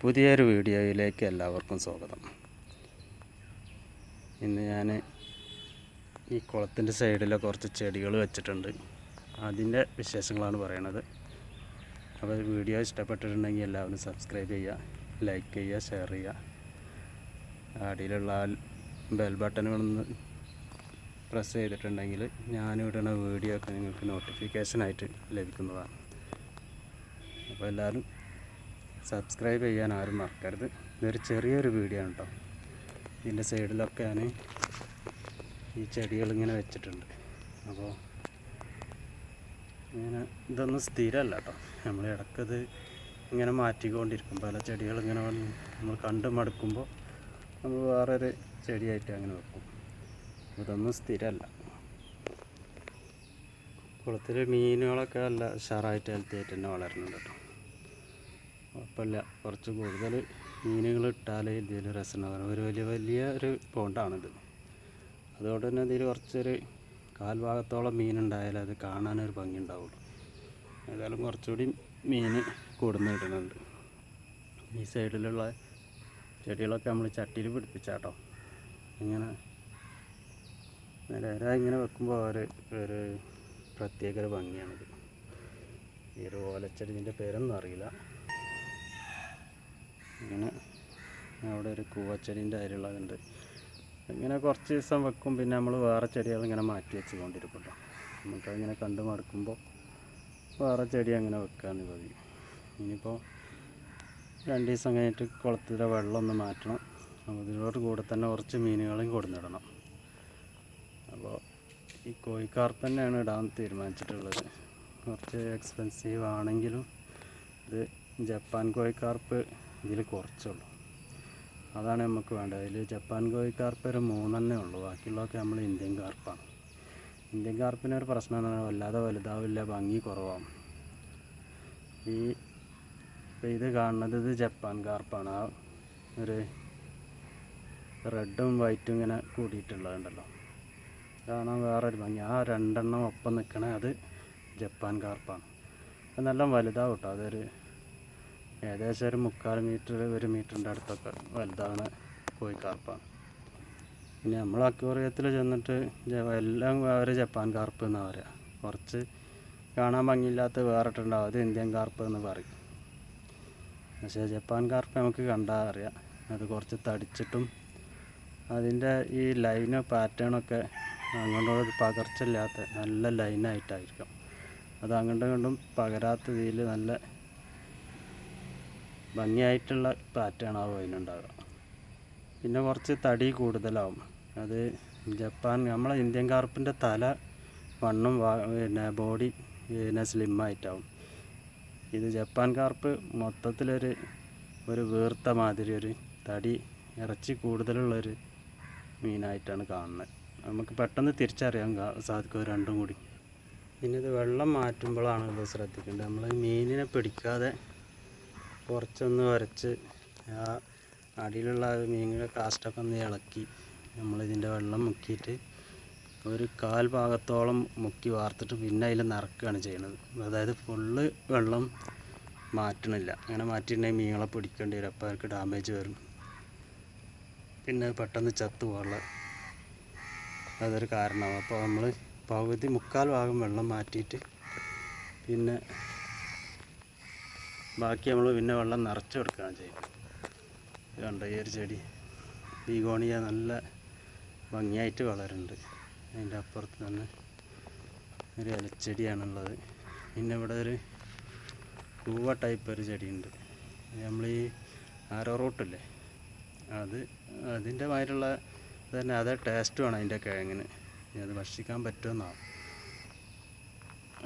പുതിയൊരു വീഡിയോയിലേക്ക് എല്ലാവർക്കും സ്വാഗതം. ഇന്ന് ഞാൻ ഈ കുളത്തിൻ്റെ സൈഡിൽ കുറച്ച് ചെടികൾ വെച്ചിട്ടുണ്ട്. അതിൻ്റെ വിശേഷങ്ങളാണ് പറയണത്. അപ്പോൾ വീഡിയോ ഇഷ്ടപ്പെട്ടിട്ടുണ്ടെങ്കിൽ എല്ലാവരും സബ്സ്ക്രൈബ് ചെയ്യുക, ലൈക്ക് ചെയ്യുക, ഷെയർ ചെയ്യുക. അടിയിലുള്ള ബെൽ ബട്ടണുകളൊന്ന് പ്രസ് ചെയ്തിട്ടുണ്ടെങ്കിൽ ഞാനിടുന്ന വീഡിയോ ഒക്കെ നിങ്ങൾക്ക് നോട്ടിഫിക്കേഷനായിട്ട് ലഭിക്കുന്നതാണ്. അപ്പോൾ എല്ലാവരും സബ്സ്ക്രൈബ് ചെയ്യാൻ ആരും മറക്കരുത്. ഇതൊരു ചെറിയൊരു വീഡിയോ ആണ് കേട്ടോ. ഇതിൻ്റെ സൈഡിലൊക്കെ ഞാൻ ഈ ചെടികളിങ്ങനെ വെച്ചിട്ടുണ്ട്. അപ്പോൾ ഇങ്ങനെ ഇതൊന്നും സ്ഥിരമല്ല കേട്ടോ. നമ്മൾ ഇടയ്ക്കത് ഇങ്ങനെ മാറ്റിക്കൊണ്ടിരിക്കും. പല ചെടികളിങ്ങനെ നമ്മൾ കണ്ട് മടുക്കുമ്പോൾ നമ്മൾ വേറൊരു ചെടിയായിട്ട് അങ്ങനെ വെക്കും. ഇതൊന്നും സ്ഥിരമല്ല. കുളത്തിൽ മീനുകളൊക്കെ നല്ല ഉഷാറായിട്ട് ഹെൽത്തി ആയിട്ട് തന്നെ വളരുന്നുണ്ട് കേട്ടോ. കുഴപ്പമില്ല. കുറച്ച് കൂടുതൽ മീനുകൾ ഇട്ടാൽ ഇതിൽ രസമുണ്ടാകും. ഒരു വലിയ ഒരു പോണ്ടാണിത്. അതുകൊണ്ട് തന്നെ ഇതിൽ കുറച്ചൊരു കാൽഭാഗത്തോളം മീനുണ്ടായാലും അത് കാണാനൊരു ഭംഗി ഉണ്ടാവുള്ളൂ. ഏതായാലും കുറച്ചുകൂടി മീൻ കൂടുന്നിടുന്നുണ്ട്. ഈ സൈഡിലുള്ള ചെടികളൊക്കെ നമ്മൾ ചട്ടിയിൽ പിടിപ്പിച്ചാട്ടോ. ഇങ്ങനെ നിരനിരയായി ഇങ്ങനെ വെക്കുമ്പോൾ ഒരു പ്രത്യേക ഒരു ഭംഗിയാണിത്. ഈ ഒരു ഓലച്ചെടിൻ്റെ പേരൊന്നും അറിയില്ല. ഇങ്ങനെ അവിടെ ഒരു കൂവച്ചെടീൻ്റെ അരിയുള്ളതുണ്ട്. ഇങ്ങനെ കുറച്ച് ദിവസം വെക്കും, പിന്നെ നമ്മൾ വേറെ ചെടികൾ ഇങ്ങനെ മാറ്റി വെച്ച് കൊണ്ടിരിക്കുമല്ലോ. നമുക്കതിങ്ങനെ കണ്ട് മടുക്കുമ്പോൾ വേറെ ചെടി അങ്ങനെ വെക്കാമെന്ന് മതി. ഇനിയിപ്പോൾ 2 ദിവസം കഴിഞ്ഞിട്ട് കുളത്തിലെ വെള്ളം ഒന്ന് മാറ്റണം. അതിനോട് കൂടെ തന്നെ കുറച്ച് മീനുകളെയും കൊടുന്നിടണം. അപ്പോൾ ഈ കോഴിക്കാർപ്പ് തന്നെയാണ് ഇടാൻ തീരുമാനിച്ചിട്ടുള്ളത്. കുറച്ച് എക്സ്പെൻസീവ് ആണെങ്കിലും ഇത് ജപ്പാൻ കോഴിക്കാർപ്പ് ഇതിൽ കുറച്ചുള്ളൂ. അതാണ് നമുക്ക് വേണ്ടത്. ഇതിൽ ജപ്പാൻ കോഴിക്കാർപ്പ് ഒരു 3 ഉള്ളൂ. ബാക്കിയുള്ളതൊക്കെ നമ്മൾ ഇന്ത്യൻ കാർപ്പാണ്. ഇന്ത്യൻ കാർപ്പിനൊരു പ്രശ്നം എന്ന് പറഞ്ഞാൽ വല്ലാതെ വലുതാവില്ല, ഭംഗി കുറവാകും. ഇപ്പോൾ ഇത് കാണുന്നത് ഇത് ജപ്പാൻ കാർപ്പാണ്. ആ ഒരു റെഡും വൈറ്റും ഇങ്ങനെ കൂടിയിട്ടുള്ളതുണ്ടല്ലോ, കാണാൻ വേറൊരു ഭംഗി. ആ 2 ഒപ്പം നിൽക്കണേ അത് ജപ്പാൻ കാർപ്പാണ്. അത് നല്ല വലുതാവും കേട്ടോ. അതൊരു ഏകദേശം ഒരു 3/4 മീറ്റർ 1 മീറ്ററിൻ്റെ അടുത്തൊക്കെ വലുതാണ് കോഴിക്കാർപ്പാണ്. പിന്നെ നമ്മൾ അക്വേറിയത്തിൽ ചെന്നിട്ട് എല്ലാം അവർ ജപ്പാൻ കാർപ്പ് എന്നാണ് പറയുക. കുറച്ച് കാണാൻ ഭംഗിയില്ലാത്ത വേറിട്ടുണ്ടാവും, അത് ഇന്ത്യൻ കാർപ്പ് എന്ന് പറയും. പക്ഷേ ജപ്പാൻ കാർപ്പ് നമുക്ക് കണ്ടാൽ അറിയാം. അത് കുറച്ച് തടിച്ചിട്ടും അതിൻ്റെ ഈ ലൈന് പാറ്റേണൊക്കെ അങ്ങോട്ടും പകർച്ചയില്ലാത്ത നല്ല ലൈനായിട്ടായിരിക്കും. അത് അങ്ങോട്ടും ഇങ്ങോട്ടും പകരാത്ത രീതിയിൽ നല്ല ഭംഗിയായിട്ടുള്ള പാറ്റേണാവും അതിനുണ്ടാവുക. പിന്നെ കുറച്ച് തടി കൂടുതലാവും. അത് ജപ്പാൻ നമ്മളെ ഇന്ത്യൻ കാർപ്പിൻ്റെ തല വണ്ണും പിന്നെ ബോഡി പിന്നെ സ്ലിമ്മായിട്ടാവും. ഇത് ജപ്പാൻ കാർപ്പ് മൊത്തത്തിലൊരു വീർത്ത മാതിരി ഒരു തടി ഇറച്ചി കൂടുതലുള്ളൊരു മീനായിട്ടാണ് കാണുന്നത്. നമുക്ക് പെട്ടെന്ന് തിരിച്ചറിയാൻ സാധിക്കും രണ്ടും കൂടി. പിന്നെ ഇത് വെള്ളം മാറ്റുമ്പോഴാണ് ഇത് ശ്രദ്ധിക്കേണ്ടത്. നമ്മൾ മീനിനെ പിടിക്കാതെ കുറച്ചൊന്ന് വരച്ച് ആ അടിയിലുള്ള മീനിൻ്റെ കാസ്റ്റൊക്കെ ഒന്ന് ഇളക്കി നമ്മളിതിൻ്റെ വെള്ളം മുക്കിയിട്ട് ഒരു 1/4 ഭാഗത്തോളം മുക്കി വാർത്തിട്ട് പിന്നെ അതിൽ നിറക്കുകയാണ് ചെയ്യുന്നത്. അതായത് ഫുള്ള് വെള്ളം മാറ്റണില്ല. അങ്ങനെ മാറ്റിയിട്ടുണ്ടെങ്കിൽ മീനുകളെ പിടിക്കേണ്ടി വരും. അപ്പോൾ അവർക്ക് ഡാമേജ് വരും, പിന്നെ പെട്ടെന്ന് ചത്തു പോകാനുള്ള അതൊരു കാരണമാവും. അപ്പോൾ നമ്മൾ പകുതി 3/4 ഭാഗം വെള്ളം മാറ്റിയിട്ട് പിന്നെ ബാക്കി നമ്മൾ പിന്നെ വെള്ളം നിറച്ച് കൊടുക്കുകയാണ് ചെയ്യുന്നത്. കണ്ടോ ഈ ഒരു ചെടി ബീഗോണിയ നല്ല ഭംഗിയായിട്ട് വളരുന്നുണ്ട്. അതിൻ്റെ അപ്പുറത്ത് തന്നെ ഒരു ഇലച്ചെടിയാണുള്ളത്. പിന്നെ ഇവിടെ ഒരു കൂവ ടൈപ്പ് ഒരു ചെടിയുണ്ട്. നമ്മൾ ഈ ആരോ റൂട്ടില്ലേ അതിൻ്റെ മാതിരിയുള്ള തന്നെ അതേ ടേസ്റ്റ് വേണം അതിൻ്റെ കിഴങ്ങിന്. അത് ഭക്ഷിക്കാൻ പറ്റുമെന്നാവും.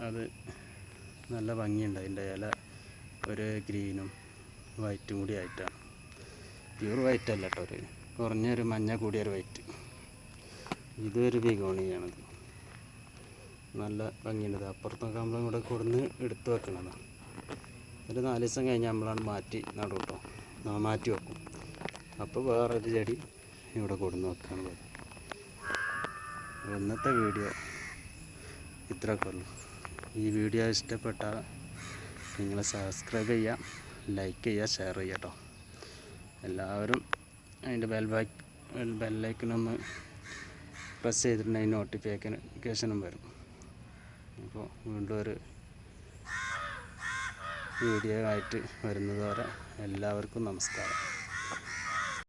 അത് നല്ല ഭംഗിയുണ്ട്. അതിൻ്റെ ഇല ഒരു ഗ്രീനും വൈറ്റും കൂടി ആയിട്ടാണ്. പ്യൂർ വൈറ്റ് അല്ല കേട്ടോ, ഒരു കുറഞ്ഞൊരു മഞ്ഞ കൂടിയൊരു വൈറ്റ്. ഇതൊരു ബിഗോണിയാണിത്. നല്ല ഭംഗിയുണ്ട്. അപ്പുറത്തൊക്കെ നമ്മളിവിടെ കൊടുന്ന് എടുത്ത് വെക്കണതാണ്. ഒരു 4 ദിവസം കഴിഞ്ഞ് നമ്മളാണ് മാറ്റി നടും കേട്ടോ, മാറ്റി വെക്കും. അപ്പോൾ വേറൊരു ചെടി ഇവിടെ കൊടുന്ന് വെക്കാണ് പതിവ്. ഇന്നത്തെ വീഡിയോ ഇത്രയൊക്കെ ഉള്ളൂ. ഈ വീഡിയോ ഇഷ്ടപ്പെട്ടാൽ നിങ്ങൾ സബ്സ്ക്രൈബ് ചെയ്യുക, ലൈക്ക് ചെയ്യുക, ഷെയർ ചെയ്യുക കേട്ടോ. എല്ലാവരും അതിൻ്റെ ബെല്ലൈക്കനൊന്ന് പ്രസ് ചെയ്തിട്ടുണ്ടെങ്കിൽ നോട്ടിഫിക്കേഷനും വരും. അപ്പോൾ വീണ്ടും ഒരു വീഡിയോ ആയിട്ട് വരുന്നത് വരെ എല്ലാവർക്കും നമസ്കാരം.